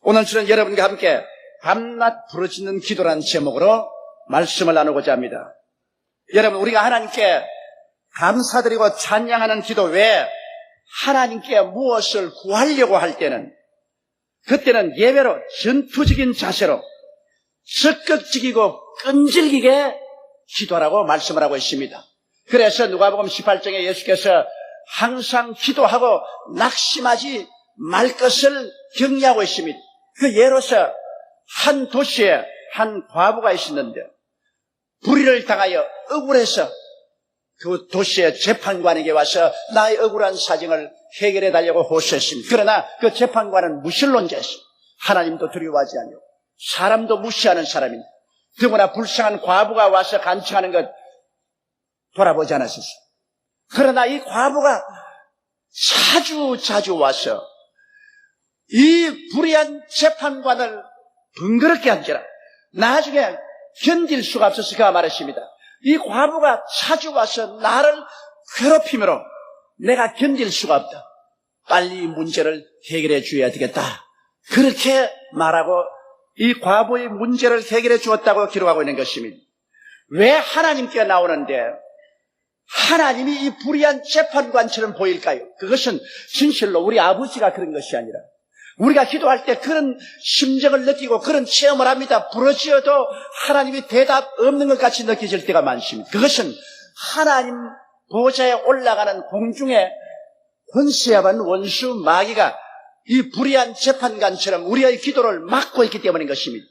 오늘 저는 여러분과 함께 밤낮 부르짖는 기도라는 제목으로 말씀을 나누고자 합니다. 여러분, 우리가 하나님께 감사드리고 찬양하는 기도 외에 하나님께 무엇을 구하려고 할 때는, 그때는 예배로 전투적인 자세로 적극적이고 끈질기게 기도하라고 말씀을 하고 있습니다. 그래서 누가복음 18장에 예수께서 항상 기도하고 낙심하지 말 것을 격려하고 있습니다. 그 예로서 한 도시에 한 과부가 있었는데 불의를 당하여 억울해서 그 도시의 재판관에게 와서 나의 억울한 사정을 해결해 달라고 호소했습니다. 그러나 그 재판관은 무신론자였습니다. 하나님도 두려워하지 않고 사람도 무시하는 사람입니다. 더구나 불쌍한 과부가 와서 간청하는 것 돌아보지 않았었어요. 그러나 이 과부가 자주 와서 이 불의한 재판관을 번거롭게 한지라 나중에 견딜 수가 없어서 그가 말했습니다. 이 과부가 자주 와서 나를 괴롭힘으로 내가 견딜 수가 없다. 빨리 문제를 해결해 줘야 되겠다. 그렇게 말하고 이 과부의 문제를 해결해 주었다고 기록하고 있는 것입니다. 왜 하나님께 나오는데 하나님이 이 불의한 재판관처럼 보일까요? 그것은 진실로 우리 아버지가 그런 것이 아니라 우리가 기도할 때 그런 심정을 느끼고 그런 체험을 합니다. 부러지어도 하나님이 대답 없는 것 같이 느껴질 때가 많습니다. 그것은 하나님 보좌에 올라가는 공중에 권세하는 원수 마귀가 이 불의한 재판관처럼 우리의 기도를 막고 있기 때문인 것입니다.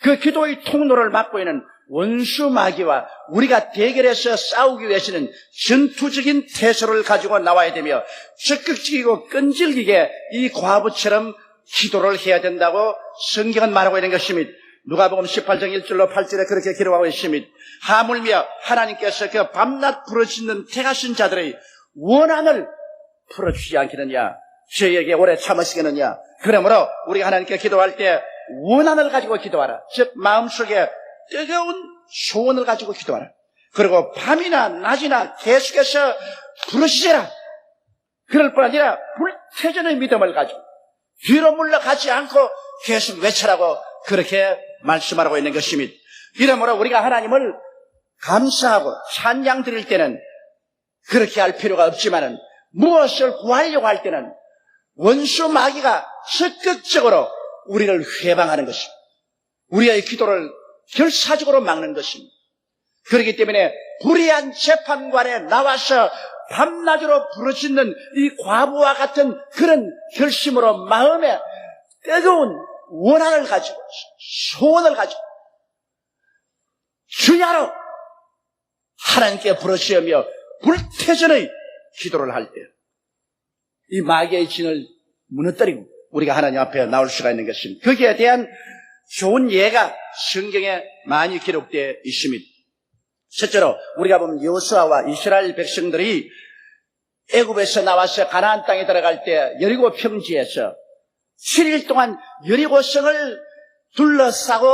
그 기도의 통로를 막고 있는 원수 마귀와 우리가 대결해서 싸우기 위해서는 전투적인 태세를 가지고 나와야 되며 적극적이고 끈질기게 이 과부처럼 기도를 해야 된다고 성경은 말하고 있는 것입니다. 누가복음 18장 1절로 8절에 그렇게 기록하고 있습니다. 하물며 하나님께서 그 밤낮 부르짖는 태가신 자들의 원한을 풀어주지 않겠느냐, 저희에게 오래 참으시겠느냐. 그러므로 우리가 하나님께 기도할 때 원한을 가지고 기도하라. 즉 마음속에 뜨거운 소원을 가지고 기도하라. 그리고 밤이나 낮이나 계속해서 부르시라. 그럴 뿐 아니라 불태전의 믿음을 가지고 뒤로 물러가지 않고 계속 외쳐라고 그렇게 말씀하고 있는 것입니다. 이러므로 우리가 하나님을 감사하고 찬양 드릴 때는 그렇게 할 필요가 없지만은 무엇을 구하려고 할 때는 원수 마귀가 적극적으로 우리를 회방하는 것입니다. 우리의 기도를 결사적으로 막는 것입니다. 그렇기 때문에 불의한 재판관에 나와서 밤낮으로 부르짖는 이 과부와 같은 그런 결심으로 마음에 뜨거운 원한을 가지고 소원을 가지고 주야로 하나님께 부르짖으며 불태전의 기도를 할 때 이 마귀의 진을 무너뜨리고 우리가 하나님 앞에 나올 수가 있는 것입니다. 거기에 대한 좋은 예가 성경에 많이 기록되어 있습니다. 첫째로 우리가 보면 여호수아와 이스라엘 백성들이 애굽에서 나와서 가나안 땅에 들어갈 때 여리고 평지에서 7일 동안 여리고성을 둘러싸고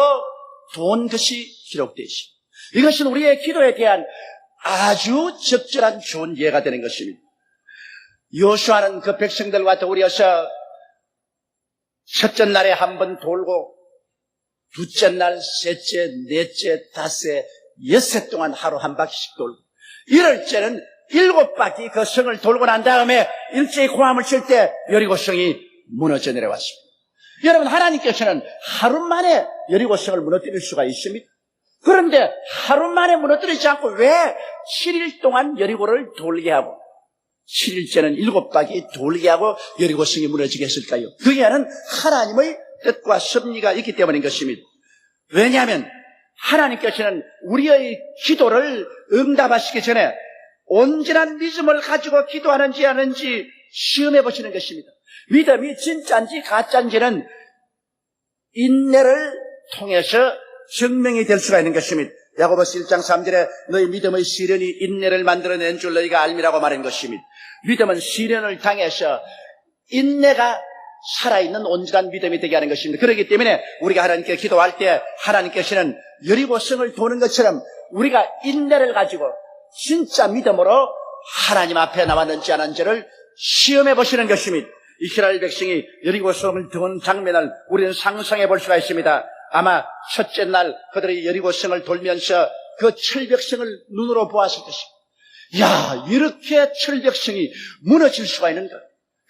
돈 것이 기록되어 있습니다. 이것은 우리의 기도에 대한 아주 적절한 좋은 예가 되는 것입니다. 여호수아는 그 백성들과 더불어서 첫째 날에 한 번 돌고 둘째 날, 셋째, 넷째, 다섯째, 여섯 동안 하루 한 바퀴씩 돌고 이럴째는 7바퀴 그 성을 돌고 난 다음에 일제히 고함을 칠 때 여리고성이 무너져 내려왔습니다. 여러분, 하나님께서는 하루 만에 여리고성을 무너뜨릴 수가 있습니다. 그런데 하루 만에 무너뜨리지 않고 왜 7일 동안 여리고를 돌게 하고 7일째는 7바퀴 돌게 하고 여리고성이 무너지게 했을까요? 그게는 하나님의 뜻과 섭리가 있기 때문인 것입니다. 왜냐하면 하나님께서는 우리의 기도를 응답하시기 전에 온전한 믿음을 가지고 기도하는지 아닌지 시험해 보시는 것입니다. 믿음이 진짜인지 가짜인지는 인내를 통해서 증명이 될 수가 있는 것입니다. 야고보서 1장 3절에 너희 믿음의 시련이 인내를 만들어낸 줄 너희가 알미라고 말한 것입니다. 믿음은 시련을 당해서 인내가 살아있는 온전한 믿음이 되게 하는 것입니다. 그렇기 때문에 우리가 하나님께 기도할 때 하나님께서는 여리고성을 도는 것처럼 우리가 인내를 가지고 진짜 믿음으로 하나님 앞에 나왔는지 안 왔는지를 시험해 보시는 것입니다. 이스라엘 백성이 여리고성을 도는 장면을 우리는 상상해 볼 수가 있습니다. 아마 첫째 날 그들이 여리고성을 돌면서 그 철벽성을 눈으로 보았을 것입니다. 야, 이렇게 철벽성이 무너질 수가 있는가?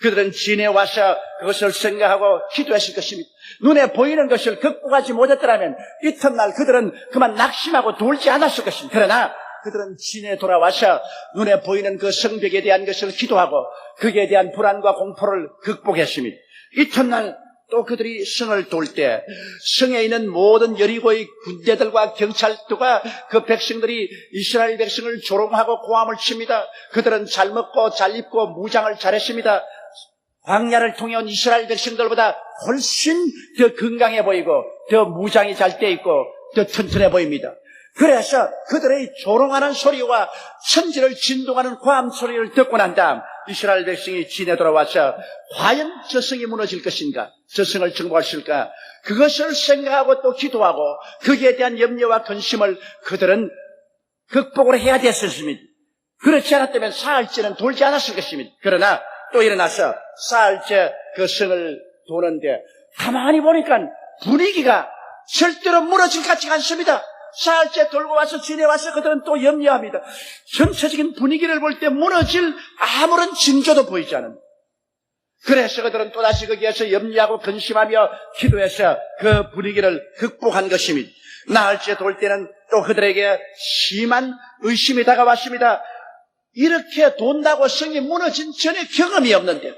그들은 지내와서 그것을 생각하고 기도했을 것입니다. 눈에 보이는 것을 극복하지 못했더라면 이튿날 그들은 그만 낙심하고 돌지 않았을 것입니다. 그러나 그들은 진에 돌아와서 눈에 보이는 그 성벽에 대한 것을 기도하고 거기에 대한 불안과 공포를 극복했습니다. 이튿날 또 그들이 성을 돌 때 성에 있는 모든 여리고의 군대들과 경찰들과 그 백성들이 이스라엘 백성을 조롱하고 고함을 칩니다. 그들은 잘 먹고 잘 입고 무장을 잘했습니다. 광야를 통해 온 이스라엘 백성들보다 훨씬 더 건강해 보이고 더 무장이 잘 돼 있고 더 튼튼해 보입니다. 그래서 그들의 조롱하는 소리와 천지를 진동하는 고함 소리를 듣고 난 다음 이스라엘 백성이 진에 돌아와서 과연 저 성이 무너질 것인가, 저 성을 정복할까, 그것을 생각하고 또 기도하고 거기에 대한 염려와 근심을 그들은 극복을 해야 됐었습니다. 그렇지 않았다면 사흘째는 돌지 않았을 것입니다. 그러나 또 일어나서 사흘째 그 성을 도는데 가만히 보니까 분위기가 절대로 무너질 것 같지가 않습니다. 사흘째 돌고 와서 지내와서 그들은 또 염려합니다. 전체적인 분위기를 볼 때 무너질 아무런 징조도 보이지 않습니다. 그래서 그들은 또다시 거기에서 염려하고 근심하며 기도해서 그 분위기를 극복한 것입니다. 나흘째 돌 때는 또 그들에게 심한 의심이 다가왔습니다. 이렇게 돈다고 성이 무너진 전에 경험이 없는데,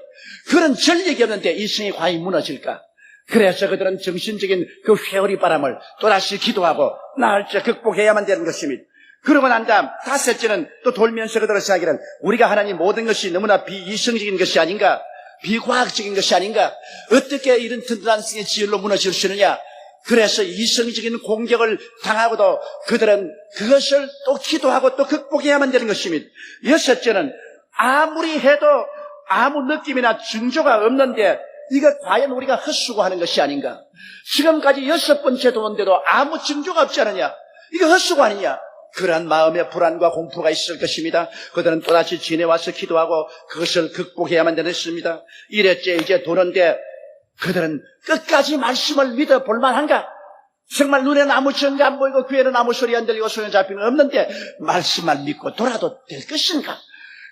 그런 전력이 없는데 이 성이 과연 무너질까? 그래서 그들은 정신적인 그 회오리 바람을 또다시 기도하고 나흘째 극복해야만 되는 것입니다. 그러고 난 다음 다섯째는 또 돌면서 그들을 생각하기를 우리가 하나님 모든 것이 너무나 비이성적인 것이 아닌가, 비과학적인 것이 아닌가, 어떻게 이런 든든한 성의 지열로 무너질 수 있느냐. 그래서 이성적인 공격을 당하고도 그들은 그것을 또 기도하고 또 극복해야만 되는 것입니다. 여섯째는 아무리 해도 아무 느낌이나 징조가 없는데 이거 과연 우리가 헛수고하는 것이 아닌가. 지금까지 6번째 도는데도 아무 징조가 없지 않느냐. 이거 헛수고 아니냐. 그러한 마음의 불안과 공포가 있을 것입니다. 그들은 또다시 지내와서 기도하고 그것을 극복해야만 되는 것입니다. 이랬째 이제 도는데 그들은 끝까지 말씀을 믿어 볼만한가? 정말 눈에는 아무 증거 안 보이고 귀에는 아무 소리 안 들리고 손에 잡히는 없는데 말씀만 믿고 돌아도 될 것인가?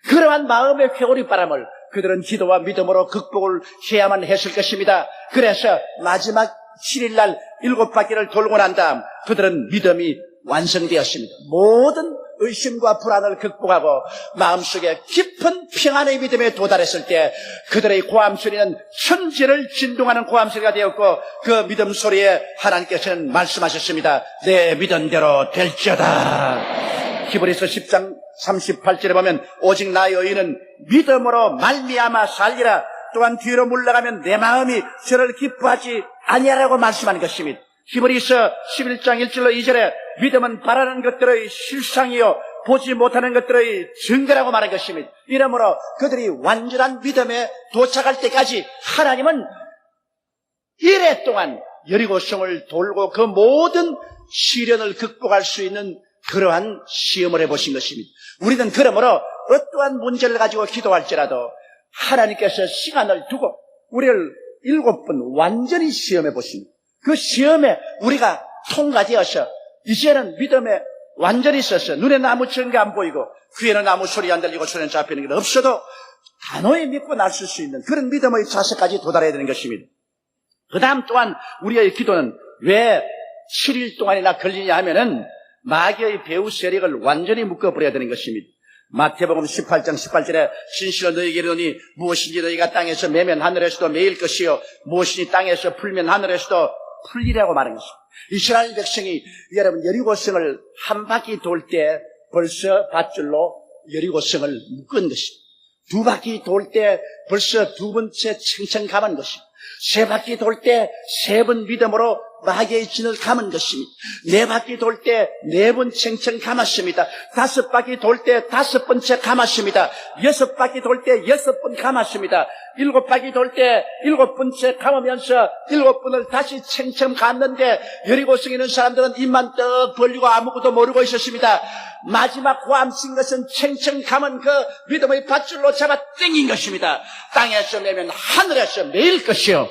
그러한 마음의 회오리 바람을 그들은 기도와 믿음으로 극복을 해야만 했을 것입니다. 그래서 마지막 7일날 7바퀴를 돌고 난 다음 그들은 믿음이 완성되었습니다. 모든 의심과 불안을 극복하고 마음속에 깊은 평안의 믿음에 도달했을 때 그들의 고함 소리는 천지를 진동하는 고함 소리가 되었고 그 믿음 소리에 하나님께서는 말씀하셨습니다. 내 믿음대로 될지어다. 히브리서 10장 38절에 보면 오직 나의 의인은 믿음으로 말미암아 살리라. 또한 뒤로 물러가면 내 마음이 저를 기뻐하지 아니하라고 말씀하는 것입니다. 히브리서 11장 1절로 2절에 믿음은 바라는 것들의 실상이요 보지 못하는 것들의 증거라고 말한 것입니다. 이러므로 그들이 완전한 믿음에 도착할 때까지 하나님은 이래 동안 여리고성을 돌고 그 모든 시련을 극복할 수 있는 그러한 시험을 해보신 것입니다. 우리는 그러므로 어떠한 문제를 가지고 기도할지라도 하나님께서 시간을 두고 우리를 7번 완전히 시험해 보십니다. 그 시험에 우리가 통과되어서 이제는 믿음에 완전히 서서 눈에는 아무 증거 안 보이고 귀에는 아무 소리 안 들리고 손에 잡히는 게 없어도 단호히 믿고 나설 수 있는 그런 믿음의 자세까지 도달해야 되는 것입니다. 그 다음 또한 우리의 기도는 왜 7일 동안이나 걸리냐 하면은 마귀의 배후 세력을 완전히 묶어버려야 되는 것입니다. 마태복음 18장 18절에 진실로 너희에게 이르노니 무엇인지 너희가 땅에서 매면 하늘에서도 매일 것이요 무엇이니 땅에서 풀면 하늘에서도 풀리라고 말한 것입니다. 이스라엘 백성이 여러분 여리고성을 한 바퀴 돌 때 벌써 밧줄로 여리고성을 묶은 것입니다. 2바퀴 돌 때 벌써 2번째 청청 감은 것입니다. 3바퀴 돌 때 3번 믿음으로 마귀의 진을 감은 것입니다. 4바퀴 돌 때 4번 챙챙 감았습니다. 5바퀴 돌 때 5번째 감았습니다. 6바퀴 돌 때 6번 감았습니다. 7바퀴 돌 때 7번째 감으면서 7번을 다시 챙챙 감는데 여리고성에 있는 사람들은 입만 떡 벌리고 아무것도 모르고 있었습니다. 마지막 고함 친 것은 챙챙 감은 그 믿음의 밧줄로 잡아 당긴 것입니다. 땅에서 내면 하늘에서 매일 것이요.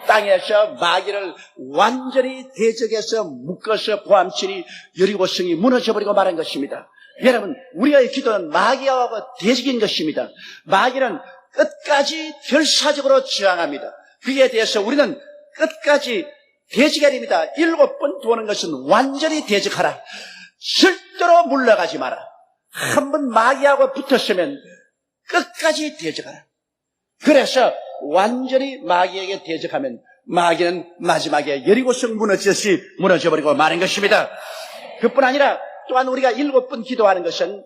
땅에서 마귀를 완전히 대적해서 묶어서 고함치니 여리고성이 무너져버리고 말한 것입니다. 여러분, 우리의 기도는 마귀와 대적인 것입니다. 마귀는 끝까지 결사적으로 저항합니다. 그에 대해서 우리는 끝까지 대적해야 됩니다. 7번 도는 것은 완전히 대적하라. 절대로 물러가지 마라. 한번 마귀하고 붙었으면 끝까지 대적하라. 그래서 완전히 마귀에게 대적하면 마귀는 마지막에 여리고성 무너지듯이 무너져버리고 마는 것입니다. 그뿐 아니라 또한 우리가 7번 기도하는 것은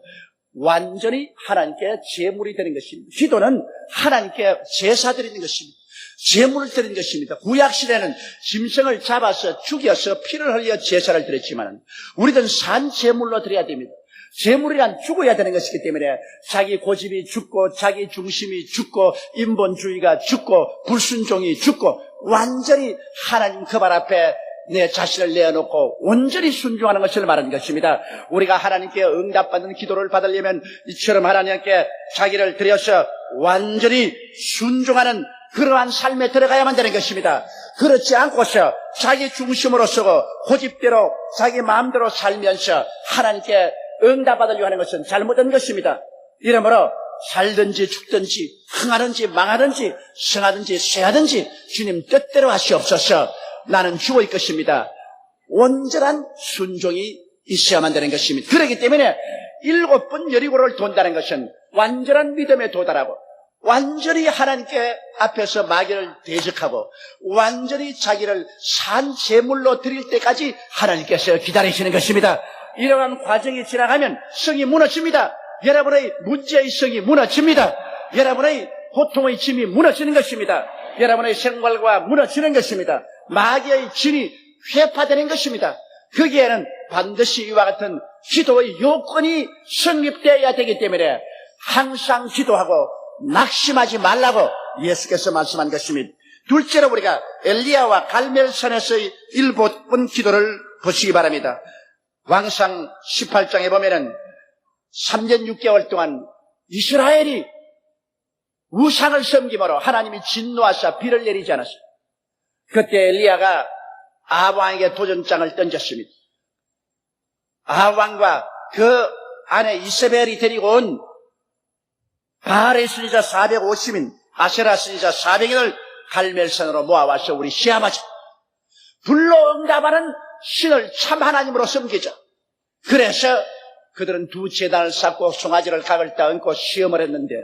완전히 하나님께 제물이 되는 것입니다. 기도는 하나님께 제사 드리는 것입니다. 제물을 드리는 것입니다. 구약시대는 짐승을 잡아서 죽여서 피를 흘려 제사를 드렸지만 우리는 산 제물로 드려야 됩니다. 제물이란 죽어야 되는 것이기 때문에 자기 고집이 죽고 자기 중심이 죽고 인본주의가 죽고 불순종이 죽고 완전히 하나님 그 발 앞에 내 자신을 내어놓고 온전히 순종하는 것을 말하는 것입니다. 우리가 하나님께 응답받는 기도를 받으려면 이처럼 하나님께 자기를 드려서 완전히 순종하는 그러한 삶에 들어가야만 되는 것입니다. 그렇지 않고서 자기 중심으로 서고 고집대로 자기 마음대로 살면서 하나님께 응답받으려고 하는 것은 잘못된 것입니다. 이러므로 살든지 죽든지 흥하든지 망하든지 성하든지 쇠하든지 주님 뜻대로 하시옵소서. 나는 죽을 것입니다. 온전한 순종이 있어야만 되는 것입니다. 그렇기 때문에 7번 여리고를 돈다는 것은 완전한 믿음에 도달하고 완전히 하나님께 앞에서 마귀를 대적하고 완전히 자기를 산 제물로 드릴 때까지 하나님께서 기다리시는 것입니다. 이러한 과정이 지나가면 성이 무너집니다. 여러분의 문제의 성이 무너집니다. 여러분의 고통의 짐이 무너지는 것입니다. 여러분의 생활과 무너지는 것입니다. 마귀의 진이 회파되는 것입니다. 거기에는 반드시 이와 같은 기도의 요건이 성립되어야 되기 때문에 항상 기도하고 낙심하지 말라고 예수께서 말씀한 것입니다. 둘째로 우리가 엘리야와 갈멜산에서의 7번 기도를 보시기 바랍니다. 왕상 18장에 보면은 3년 6개월 동안 이스라엘이 우상을 섬김으로 하나님이 진노하사 비를 내리지 않았어요. 그때 엘리야가 아합왕에게 도전장을 던졌습니다. 아합왕과 그 아내 이세벨이 데리고 온 바알의 순위자 450인, 아세라 순위자 400인을 갈멜산으로 모아와서 우리 시험하자. 불로 응답하는 신을 참 하나님으로 섬기자. 그래서 그들은 2 제단을 쌓고 송아지를 각을 따 얹고 시험을 했는데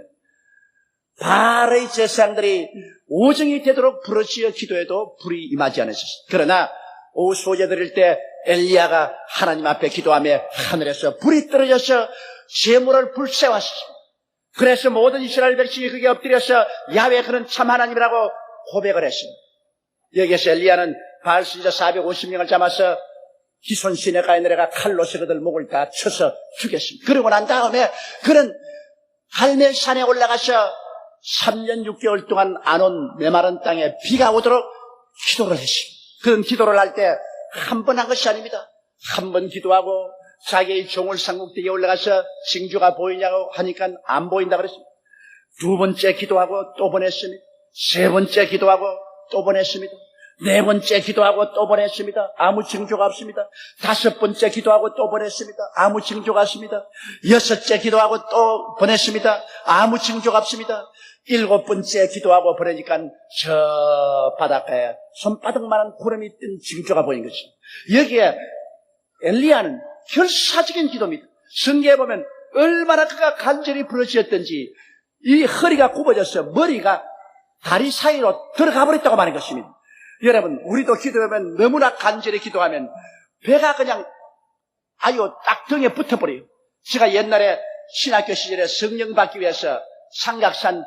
바알의 제사장들이 오정이 되도록 부르짖어 기도해도 불이 임하지 않았었어요. 그러나 오후 소제 드릴 때 엘리야가 하나님 앞에 기도하며 하늘에서 불이 떨어져서 제물을 불새웠습니다. 그래서 모든 이스라엘 백성이 그게 엎드려서 야훼 그는 참 하나님이라고 고백을 했습니다. 여기에서 엘리야는 바알 선지자 450명을 잡아서 기손 시내가에 내려가 칼로 그들 목을 다 쳐서 죽였습니다. 그러고 난 다음에 그는 갈멜산에 올라가서 3년 6개월 동안 안 온 메마른 땅에 비가 오도록 기도를 했습니다. 그런 기도를 할 때 한 번 한 것이 아닙니다. 한 번 기도하고 자기의 종을 상국대에 올라가서 징조가 보이냐고 하니까 안 보인다 그랬습니다. 2번째 기도하고 또 보냈습니다. 3번째 기도하고 또 보냈습니다. 4번째 기도하고 또 보냈습니다. 아무 징조가 없습니다. 5번째 기도하고 또 보냈습니다. 아무 징조가 없습니다. 6째 기도하고 또 보냈습니다. 아무 징조가 없습니다. 7번째 기도하고 보내니까 저 바닷가에 손바닥만한 구름이 뜬 징조가 보인 것입니다. 여기에 엘리야는 결사적인 기도입니다. 성경에 보면 얼마나 그가 간절히 부르짖었던지 이 허리가 굽어져서 머리가 다리 사이로 들어가 버렸다고 말하는 것입니다. 여러분, 우리도 기도하면 너무나 간절히 기도하면 배가 그냥 아유 딱 등에 붙어버려요. 제가 옛날에 신학교 시절에 성령 받기 위해서 삼각산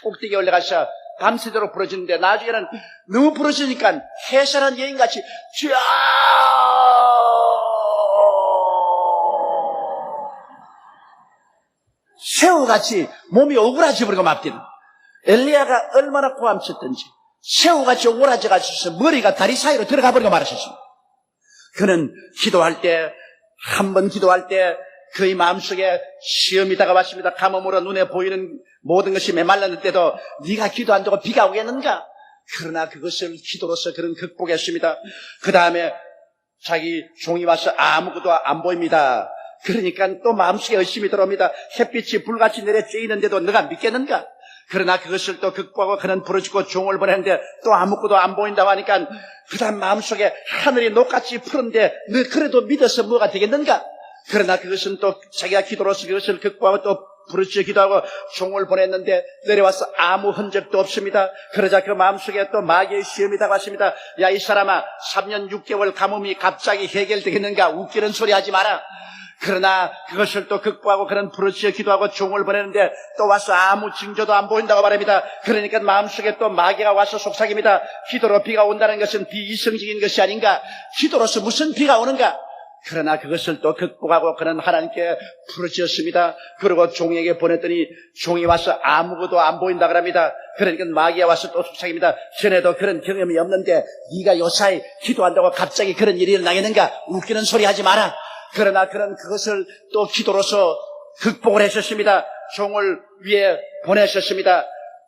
꼭대기에 올라가서 밤새도록 부러지는데 나중에는 너무 부러지니까 해산한 여인같이 쫙 새우같이 몸이 오그라져버리고 맙디는 엘리야가 얼마나 고함쳤던지 새우같이 오그라져가지고 머리가 다리 사이로 들어가 버리고 말하셨습니다. 그는 기도할 때, 한 번 기도할 때 그의 마음속에 시험이 다가왔습니다. 가뭄으로 눈에 보이는 모든 것이 메말랐는데도 네가 기도 안 되고 비가 오겠는가? 그러나 그것을 기도로서 그는 극복했습니다. 그 다음에 자기 종이 와서 아무것도 안 보입니다. 그러니까 또 마음속에 의심이 들어옵니다. 햇빛이 불같이 내려 쬐이는데도 너가 믿겠는가? 그러나 그것을 또 극복하고 그는 부르짖고 종을 보냈는데 또 아무것도 안 보인다고 하니까 그 다음 마음속에 하늘이 녹같이 푸른데 너 그래도 믿어서 뭐가 되겠는가? 그러나 그것은 또 자기가 기도로서 그것을 극복하고 또 부르짖어 기도하고 종을 보냈는데 내려와서 아무 흔적도 없습니다. 그러자 그 마음속에 또 마귀의 시험이 다가왔습니다. 야, 이 사람아, 3년 6개월 가뭄이 갑자기 해결되겠는가? 웃기는 소리 하지 마라. 그러나 그것을 또 극복하고 그는 부르짖어 기도하고 종을 보내는데 또 와서 아무 징조도 안 보인다고 말합니다. 그러니까 마음속에 또 마귀가 와서 속삭입니다. 기도로 비가 온다는 것은 비이성적인 것이 아닌가? 기도로서 무슨 비가 오는가? 그러나 그것을 또 극복하고 그는 하나님께 부르짖었습니다. 그리고 종에게 보냈더니 종이 와서 아무것도 안 보인다 그럽니다. 그러니까 마귀가 와서 또 속삭입니다. 전에도 그런 경험이 없는데 네가 요사이 기도한다고 갑자기 그런 일이 일어나겠는가? 웃기는 소리 하지 마라. 그러나 그는 그것을 또 기도로서 극복을 하셨습니다. 종을 위해 보내셨습니다.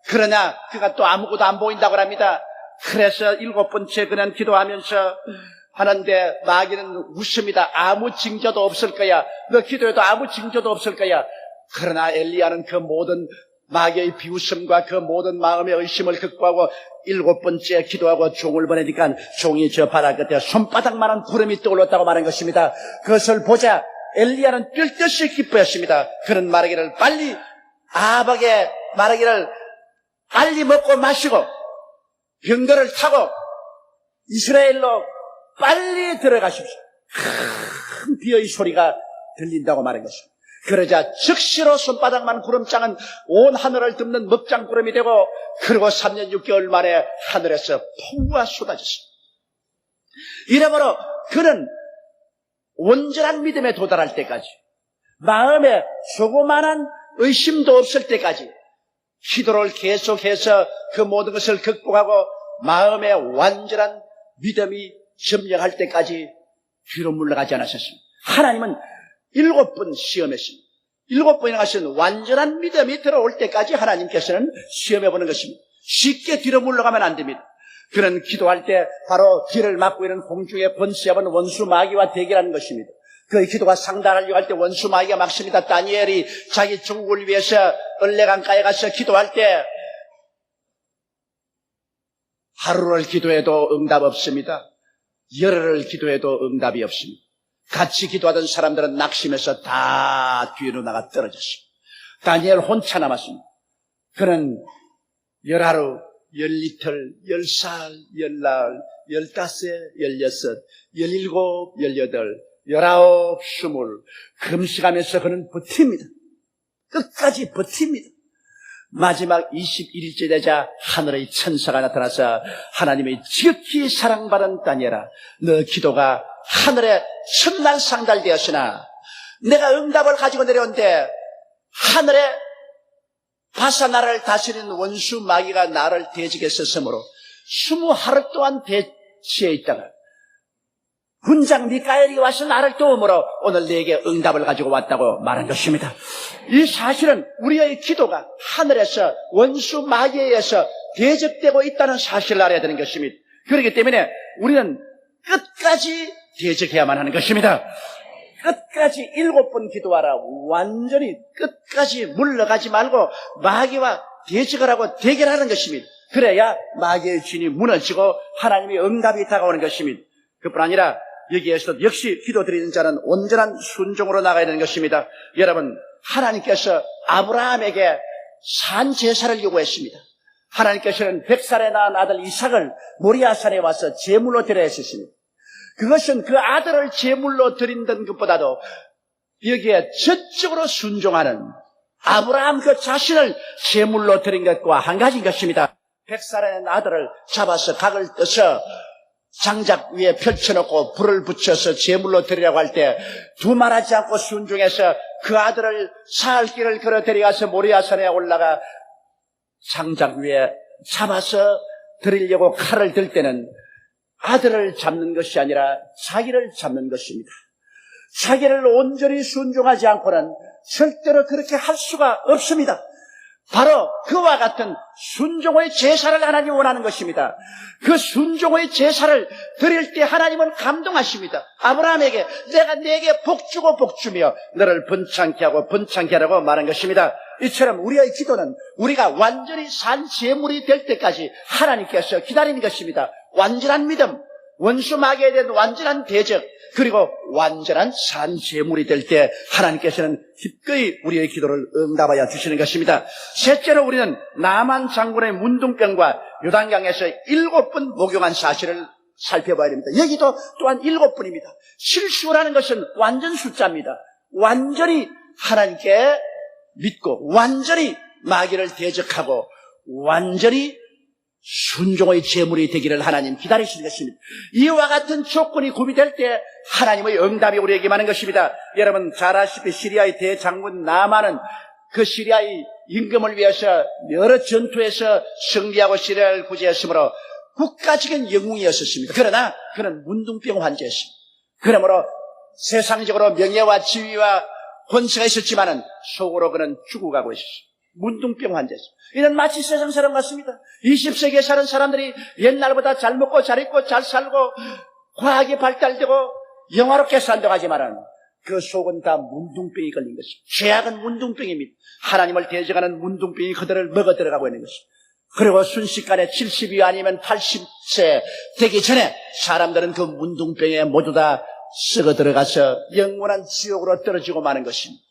그러나 그가 또 아무것도 안 보인다고 합니다. 그래서 7번째 그는 기도하면서 하는데 마귀는 웃습니다. 아무 징조도 없을 거야. 너 기도해도 아무 징조도 없을 거야. 그러나 엘리야는 그 모든 마귀의 비웃음과 그 모든 마음의 의심을 극복하고 7번째 기도하고 종을 보내니까 종이 저 바다 끝에 손바닥만한 구름이 떠올랐다고 말한 것입니다. 그것을 보자 엘리야는 뛸 듯이 기뻐했습니다. 그는 말하기를 빨리 아합에게 말하기를 빨리 먹고 마시고 병거를 타고 이스라엘로 빨리 들어가십시오. 큰 비의 소리가 들린다고 말한 것입니다. 그러자 즉시로 손바닥만 구름장은 온 하늘을 덮는 먹장구름이 되고 그리고 3년 6개월 만에 하늘에서 폭우가 쏟아졌습니다. 이러므로 그는 온전한 믿음에 도달할 때까지 마음에 조그마한 의심도 없을 때까지 기도를 계속해서 그 모든 것을 극복하고 마음에 완전한 믿음이 점령할 때까지 뒤로 물러가지 않으셨습니다. 하나님은 7번 시험했습니다. 7번이나 하신 완전한 믿음이 들어올 때까지 하나님께서는 시험해보는 것입니다. 쉽게 뒤로 물러가면 안 됩니다. 그는 기도할 때 바로 뒤를 막고 있는 공중에 번수해본 원수 마귀와 대결하는 것입니다. 그 기도가 상달하려고 할 때 원수 마귀가 막습니다. 다니엘이 자기 조국을 위해서 을레강가에 가서 기도할 때 하루를 기도해도 응답 없습니다. 열흘을 기도해도 응답이 없습니다. 같이 기도하던 사람들은 낙심해서 다 뒤로 나가 떨어졌습니다. 다니엘 혼자 남았습니다. 그는 10하루, 10이틀, 10살, 10날, 15, 16, 17, 18, 19, 20 금식하면서 그는 버팁니다. 끝까지 버팁니다. 마지막 21일째 되자 하늘의 천사가 나타나서 하나님의 지극히 사랑받은 다니엘아, 너 기도가 하늘에 천날 상달되었으나 내가 응답을 가지고 내려온데 하늘에 바사나라를 다스리는 원수 마귀가 나를 대적했었으므로 20하루 동안 대치해 있다가 군장 미카엘이 와서 나를 도움으로 오늘 내게 응답을 가지고 왔다고 말한 것입니다. 이 사실은 우리의 기도가 하늘에서 원수 마귀에 의해서 대적되고 있다는 사실을 알아야 되는 것입니다. 그렇기 때문에 우리는 끝까지 대적해야만 하는 것입니다. 끝까지 7번 기도하라. 완전히 끝까지 물러가지 말고 마귀와 대적을 하고 대결하는 것입니다. 그래야 마귀의 진이 무너지고 하나님의 응답이 다가오는 것입니다. 그뿐 아니라 여기에서 역시 기도드리는 자는 온전한 순종으로 나가야 되는 것입니다. 여러분, 하나님께서 아브라함에게 산 제사를 요구했습니다. 하나님께서는 100살에 낳은 아들 이삭을 모리아산에 와서 제물로 드려야 했습니다. 그것은 그 아들을 제물로 드린다는 것보다도 여기에 전적으로 순종하는 아브라함 그 자신을 제물로 드린 것과 한 가지인 것입니다. 100살의 아들을 잡아서 각을 떠서 장작 위에 펼쳐놓고 불을 붙여서 제물로 드리라고 할 때 두말하지 않고 순종해서 그 아들을 사흘 길을 걸어 데려가서 모리아산에 올라가 장작 위에 잡아서 드리려고 칼을 들 때는 아들을 잡는 것이 아니라 자기를 잡는 것입니다. 자기를 온전히 순종하지 않고는 절대로 그렇게 할 수가 없습니다. 바로 그와 같은 순종의 제사를 하나님이 원하는 것입니다. 그 순종의 제사를 드릴 때 하나님은 감동하십니다. 아브라함에게 내가 네게 복주고 복주며 너를 번창케 하고 번창케 하라고 말한 것입니다. 이처럼 우리의 기도는 우리가 완전히 산 제물이 될 때까지 하나님께서 기다리는 것입니다. 완전한 믿음, 원수 마귀에 대한 완전한 대적, 그리고 완전한 산 제물이 될 때 하나님께서는 기꺼이 우리의 기도를 응답하여 주시는 것입니다. 셋째로 우리는 나만 장군의 문둥병과 요단강에서 7번 목욕한 사실을 살펴봐야 됩니다. 여기도 또한 7번입니다. 실수라는 것은 완전 숫자입니다. 완전히 하나님께 믿고 완전히 마귀를 대적하고 완전히 순종의 제물이 되기를 하나님 기다리시는 것입니다. 이와 같은 조건이 구비될 때 하나님의 응답이 우리에게 임하는 것입니다. 여러분 잘 아시다시피 시리아의 대장군 나만은 그 시리아의 임금을 위해서 여러 전투에서 승리하고 시리아를 구제했으므로 국가적인 영웅이었습니다. 그러나 그는 문둥병 환자였습니다. 그러므로 세상적으로 명예와 지위와 권세가 있었지만은 속으로 그는 죽어가고 있었습니다. 문둥병 환자였습니다. 이는 마치 세상 사람 같습니다. 20세기에 사는 사람들이 옛날보다 잘 먹고 잘 입고 잘 살고 과학이 발달되고 영화롭게 산다고 하지만은 그 속은 다 문둥병이 걸린 것입니다. 죄악은 문둥병입니다. 하나님을 대적하는 문둥병이 그들을 먹어 들어가고 있는 것입니다. 그리고 순식간에 70이 아니면 80세 되기 전에 사람들은 그 문둥병에 모두 다 썩어 들어가서 영원한 지옥으로 떨어지고 마는 것입니다.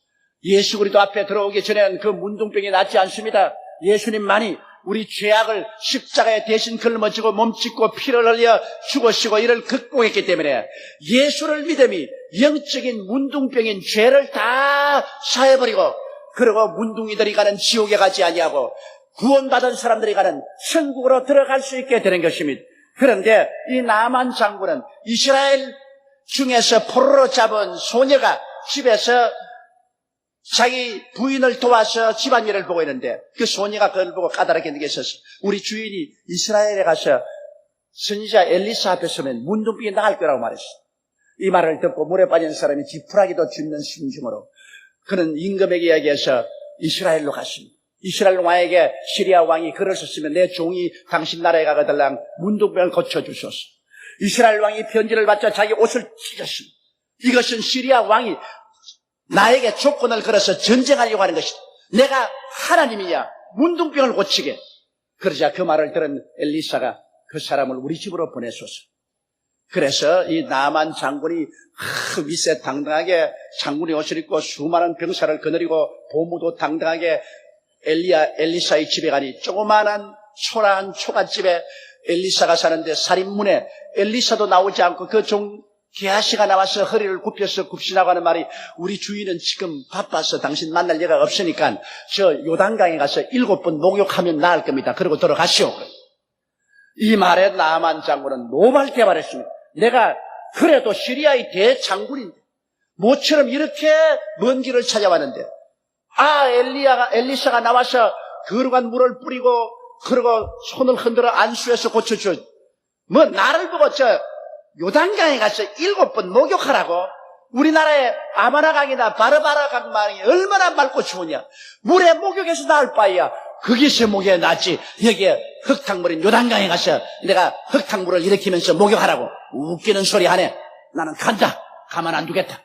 예수 그리스도 앞에 들어오기 전에는 그 문둥병이 낫지 않습니다. 예수님만이 우리 죄악을 십자가에 대신 걸머지고 몸짓고 피를 흘려 죽으시고 이를 극복했기 때문에 예수를 믿음이 영적인 문둥병인 죄를 다 사해버리고 그리고 문둥이들이 가는 지옥에 가지 아니하고 구원받은 사람들이 가는 천국으로 들어갈 수 있게 되는 것입니다. 그런데 이 나만 장군은 이스라엘 중에서 포로로 잡은 소녀가 집에서 자기 부인을 도와서 집안일을 보고 있는데 그 소녀가 그걸 보고 까다롭게 느꼈었어요. 우리 주인이 이스라엘에 가서 선지자 엘리사 앞에 서면 문둥병이 나갈 거라고 말했어요. 이 말을 듣고 물에 빠진 사람이 지푸라기도 줍는 심중으로 그는 임금에게 이야기해서 이스라엘로 갔습니다. 이스라엘 왕에게 시리아 왕이 글을 썼으면 내 종이 당신 나라에 가거들랑 문둥병을 고쳐주소서. 이스라엘 왕이 편지를 받자 자기 옷을 찢었습니다. 이것은 시리아 왕이 나에게 조건을 걸어서 전쟁하려고 하는 것이다. 내가 하나님이야. 문둥병을 고치게. 그러자 그 말을 들은 엘리사가 그 사람을 우리 집으로 보내소서. 그래서 이 나만 장군이 위세당당하게 장군의 옷을 입고 수많은 병사를 거느리고 보무도 당당하게 엘리사의 집에 가니 조그마한 초라한 초가집에 엘리사가 사는데 살인문에 엘리사도 나오지 않고 그 게하시가 나와서 허리를 굽혀서 굽시라고 하는 말이 우리 주인은 지금 바빠서 당신 만날 여가 없으니까 저 요단강에 가서 7번 목욕하면 나을 겁니다. 그러고 들어가시오. 이 말에 나만 장군은 노발대 말했습니다. 내가 그래도 시리아의 대장군인데 모처럼 이렇게 먼 길을 찾아왔는데 엘리사가 나와서 거룩한 물을 뿌리고 그리고 손을 흔들어 안수해서 고쳐줘. 뭐 나를 보고 저 요단강에 가서 7번 목욕하라고? 우리나라의 아마나강이나 바르바라 강만이 얼마나 맑고 추우냐. 물에 목욕해서 나을 바에야 거기서 목욕해 낫지. 여기에 흙탕물인 요단강에 가서 내가 흙탕물을 일으키면서 목욕하라고. 웃기는 소리 하네. 나는 간다. 가만 안 두겠다.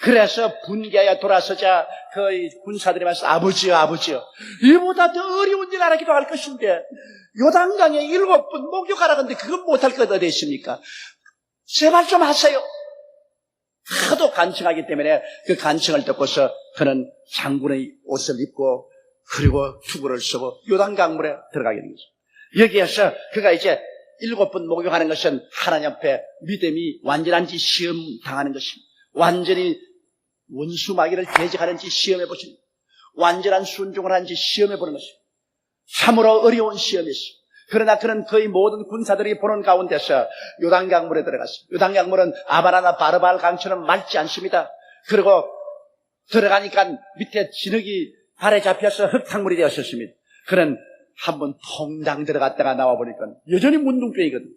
그래서 분개하여 돌아서자 그 군사들이 말해서 아버지요. 이보다 더 어려운 일 하기도 할 것인데 요단강에 7번 목욕하라 근데 그건 못할 것 어디 있습니까? 제발 좀 하세요. 하도 간청하기 때문에 그 간청을 듣고서 그는 장군의 옷을 입고 그리고 투구를 쓰고 요단강물에 들어가게 된 거죠. 여기에서 그가 이제 7번 목욕하는 것은 하나님 앞에 믿음이 완전한지 시험 당하는 것입니다. 완전히 원수 마귀를 대적하는지 시험해 보십니다. 완전한 순종을 하는지 시험해 보는 것입니다. 참으로 어려운 시험이었습니다. 그러나 그는 거의 모든 군사들이 보는 가운데서 요단강물에 들어갔습니다. 요단강물은 아바나나 바르바알 강처럼 맑지 않습니다. 그리고 들어가니까 밑에 진흙이 발에 잡혀서 흙탕물이 되었었습니다. 그는 한번 퐁당 들어갔다가 나와보니까 여전히 문둥병이거든.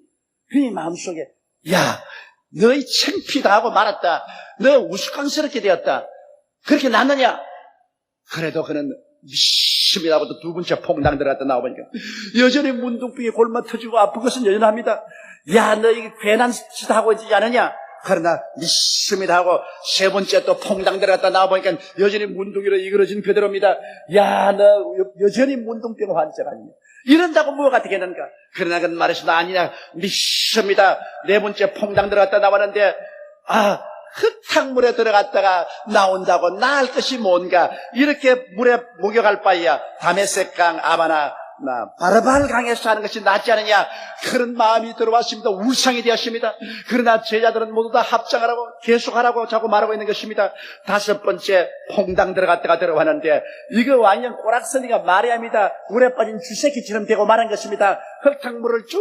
그의 마음속에 야, 너희 창피당하고 말았다. 너 우스꽝스럽게 되었다. 그렇게 났느냐? 그래도 그는 믿습니다고 또 두 번째 퐁당 들어갔다 나와보니까 여전히 문둥병이 골마 터지고 아픈 것은 여전합니다. 야, 너희 괜한 짓 하고 있지 않느냐? 그러나 믿습니다 하고 세 번째 또 퐁당 들어갔다 나와보니까 여전히 문둥이로 이그러진 그대로입니다. 야, 너 여전히 문둥병 환자가 아니냐? 이런다고 뭐가 되겠는가? 그러나 그는 말했습니다. 아니냐, 믿습니다. 네 번째 퐁당 들어갔다 나왔는데 흙탕물에 들어갔다가 나온다고 나을 것이 뭔가? 이렇게 물에 목욕할 바에야 다메섹강, 아바나, 바르바알 강에서 하는 것이 낫지 않느냐? 그런 마음이 들어왔습니다. 울상이 되었습니다. 그러나 제자들은 모두 다 합장하라고 계속하라고 자꾸 말하고 있는 것입니다. 다섯 번째 퐁당 들어갔다가 들어왔는데 이거 완전 꼬락서니가 마리아입니다. 물에 빠진 쥐새끼처럼 되고 말한 것입니다. 흙탕물을 쭉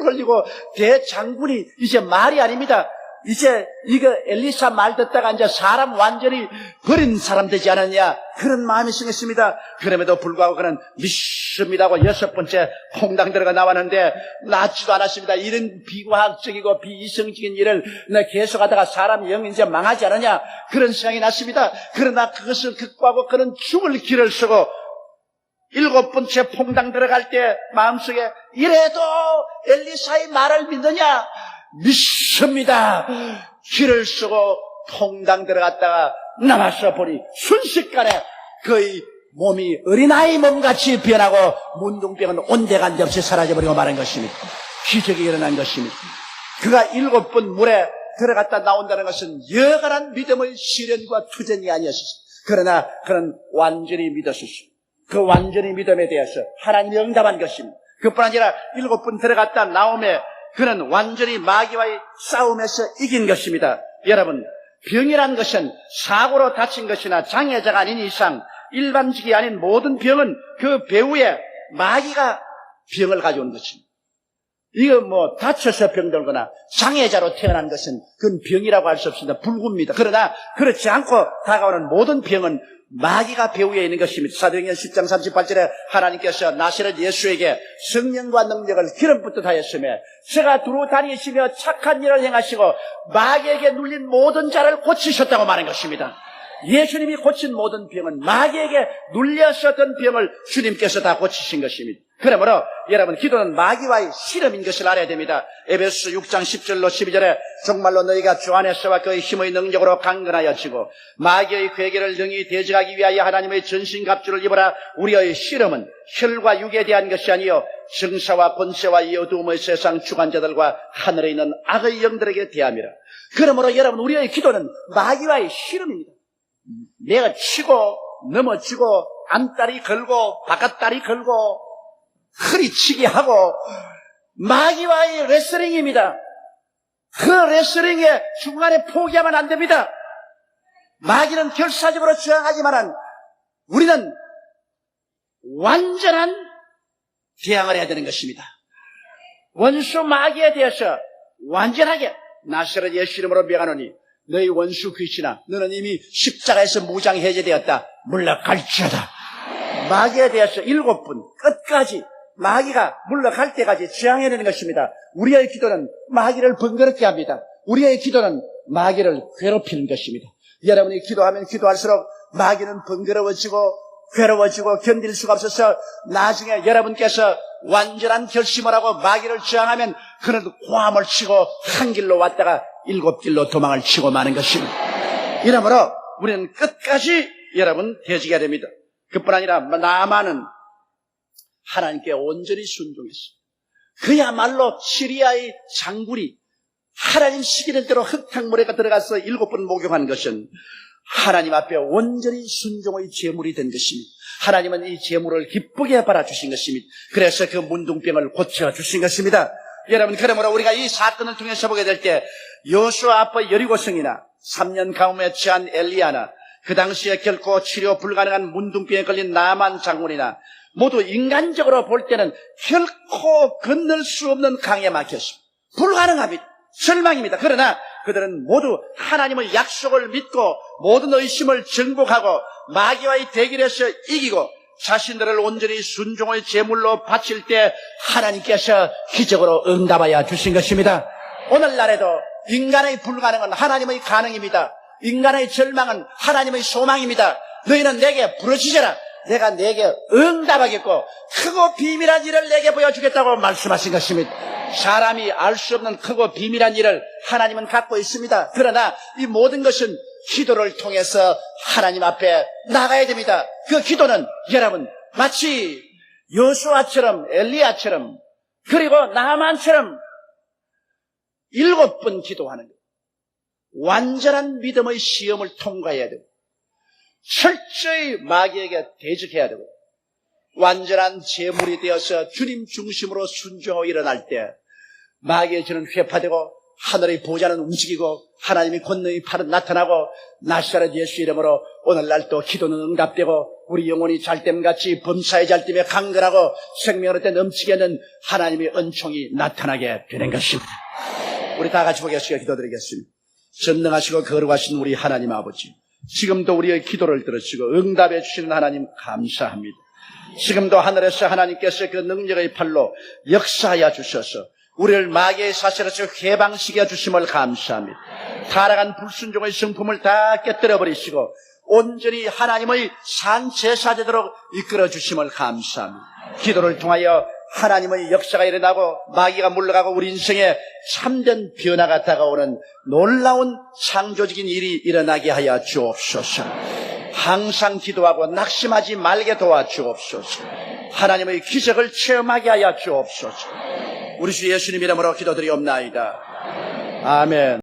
흘리고 대장군이 이제 말이 아닙니다. 이제 이거 엘리사 말 듣다가 이제 사람 완전히 버린 사람 되지 않았냐, 그런 마음이 생겼습니다. 그럼에도 불구하고 그는 믿습니다고 여섯 번째 퐁당 들어가 나왔는데 낫지도 않았습니다. 이런 비과학적이고 비이성적인 일을 계속하다가 사람 영이 이제 망하지 않느냐, 그런 생각이 났습니다. 그러나 그것을 극복하고 그는 죽을 길을 쓰고 일곱 번째 퐁당 들어갈 때 마음속에 이래도 엘리사의 말을 믿느냐? 믿습니다. 길을 쓰고 퐁당 들어갔다가 나와서 보니 순식간에 거의 몸이 어린아이 몸같이 변하고 문둥병은 온데간데 없이 사라져버리고 말한 것입니다. 기적이 일어난 것입니다. 그가 일곱 번 물에 들어갔다 나온다는 것은 여간한 믿음의 시련과 투전이 아니었습니다. 그러나 그는 완전히 믿었습니다. 그 완전히 믿음에 대해서 하나님이 응답한 것입니다. 그뿐 아니라 일곱 번 들어갔다 나오며 그는 완전히 마귀와의 싸움에서 이긴 것입니다. 여러분, 병이란 것은 사고로 다친 것이나 장애자가 아닌 이상 일반직이 아닌 모든 병은 그 배후에 마귀가 병을 가져온 것입니다. 이거 뭐 다쳐서 병들거나 장애자로 태어난 것은 그건 병이라고 할 수 없습니다. 불구입니다. 그러나 그렇지 않고 다가오는 모든 병은 마귀가 배후에 있는 것입니다. 사도행전 10장 38절에 하나님께서 나사렛 예수에게 성령과 능력을 기름부터 하였으며 저가 두루 다니시며 착한 일을 행하시고 마귀에게 눌린 모든 자를 고치셨다고 말한 것입니다. 예수님이 고친 모든 병은 마귀에게 눌렸었던 병을 주님께서 다 고치신 것입니다. 그러므로 여러분, 기도는 마귀와의 실험인 것을 알아야 됩니다. 에베소 6장 10절로 12절에 정말로 너희가 주 안에서와 그의 힘의 능력으로 강건하여 지고 마귀의 괴계를 능히 대적하기 위하여 하나님의 전신갑주를 입어라. 우리의 실험은 혈과 육에 대한 것이 아니요 정사와 권세와 이 어두움의 세상 주관자들과 하늘에 있는 악의 영들에게 대함이라. 그러므로 여러분, 우리의 기도는 마귀와의 실험입니다. 내가 치고 넘어지고 안다리 걸고 바깥다리 걸고 허리치기 하고 마귀와의 레슬링입니다. 그 레슬링에 중간에 포기하면 안 됩니다. 마귀는 결사적으로 저항하지만 우리는 완전한 대항을 해야 되는 것입니다. 원수 마귀에 대해서 완전하게 나사렛 예수 이름으로 명하노니 너희 원수 귀신아, 너는 이미 십자가에서 무장 해제되었다. 물러갈지어다. 마귀에 대해서 7번 끝까지 마귀가 물러갈 때까지 저항해내는 것입니다. 우리의 기도는 마귀를 번거롭게 합니다. 우리의 기도는 마귀를 괴롭히는 것입니다. 여러분이 기도하면 기도할수록 마귀는 번거로워지고 괴로워지고 견딜 수가 없어서 나중에 여러분께서 완전한 결심을 하고 마귀를 저항하면 그는 고함을 치고 한 길로 왔다가 7길로 도망을 치고 마는 것입니다. 이러므로 우리는 끝까지 여러분 대적해야 됩니다. 그뿐 아니라 나아만은 하나님께 온전히 순종했습니다. 그야말로 시리아의 장군이 하나님 시키는 대로 흙탕물에 들어가서 7번 목욕한 것은 하나님 앞에 온전히 순종의 제물이 된 것입니다. 하나님은 이 제물을 기쁘게 받아주신 것입니다. 그래서 그 문둥병을 고쳐주신 것입니다. 여러분, 그러므로 우리가 이 사건을 통해서 보게 될 때 여호수아 앞의 여리고성이나 3년 가뭄에 처한 엘리야나 그 당시에 결코 치료 불가능한 문둥병에 걸린 나만 장군이나 모두 인간적으로 볼 때는 결코 건널 수 없는 강에 막혔습니다. 불가능합니다. 절망입니다. 그러나 그들은 모두 하나님의 약속을 믿고 모든 의심을 정복하고 마귀와의 대결에서 이기고 자신들을 온전히 순종의 제물로 바칠 때 하나님께서 기적으로 응답하여 주신 것입니다. 오늘날에도 인간의 불가능은 하나님의 가능입니다. 인간의 절망은 하나님의 소망입니다. 너희는 내게 부르짖어라. 내가 내게 응답하겠고 크고 비밀한 일을 내게 보여주겠다고 말씀하신 것입니다. 사람이 알 수 없는 크고 비밀한 일을 하나님은 갖고 있습니다. 그러나 이 모든 것은 기도를 통해서 하나님 앞에 나가야 됩니다. 그 기도는 여러분 마치 여호수아처럼 엘리야처럼 그리고 나만처럼 7번 기도하는 거예요. 완전한 믿음의 시험을 통과해야 되고 철저히 마귀에게 대적해야 되고 완전한 제물이 되어서 주님 중심으로 순종하고 일어날 때 마귀의 저는 회파되고 하늘의 보좌는 움직이고 하나님의 권능의 팔은 나타나고 나사렛 예수 이름으로 오늘날 또 기도는 응답되고 우리 영혼이 잘됨같이 범사의 잘됨에 강건하고 생명을 얻되 넘치게 하는 하나님의 은총이 나타나게 되는 것입니다. 우리 다 같이 보겠습니다. 기도드리겠습니다. 전능하시고 거룩하신 우리 하나님 아버지, 지금도 우리의 기도를 들으시고 응답해 주시는 하나님 감사합니다. 지금도 하늘에서 하나님께서 그 능력의 팔로 역사하여 주셔서 우리를 마귀의 사슬에서 해방시켜 주심을 감사합니다. 타락한 불순종의 성품을 다 깨뜨려 버리시고 온전히 하나님의 산제사되도록 이끌어 주심을 감사합니다. 기도를 통하여 하나님의 역사가 일어나고 마귀가 물러가고 우리 인생에 참된 변화가 다가오는 놀라운 창조적인 일이 일어나게 하여 주옵소서. 항상 기도하고 낙심하지 말게 도와주옵소서. 하나님의 기적을 체험하게 하여 주옵소서. 우리 주 예수님 이름으로 기도드리옵나이다. 아멘.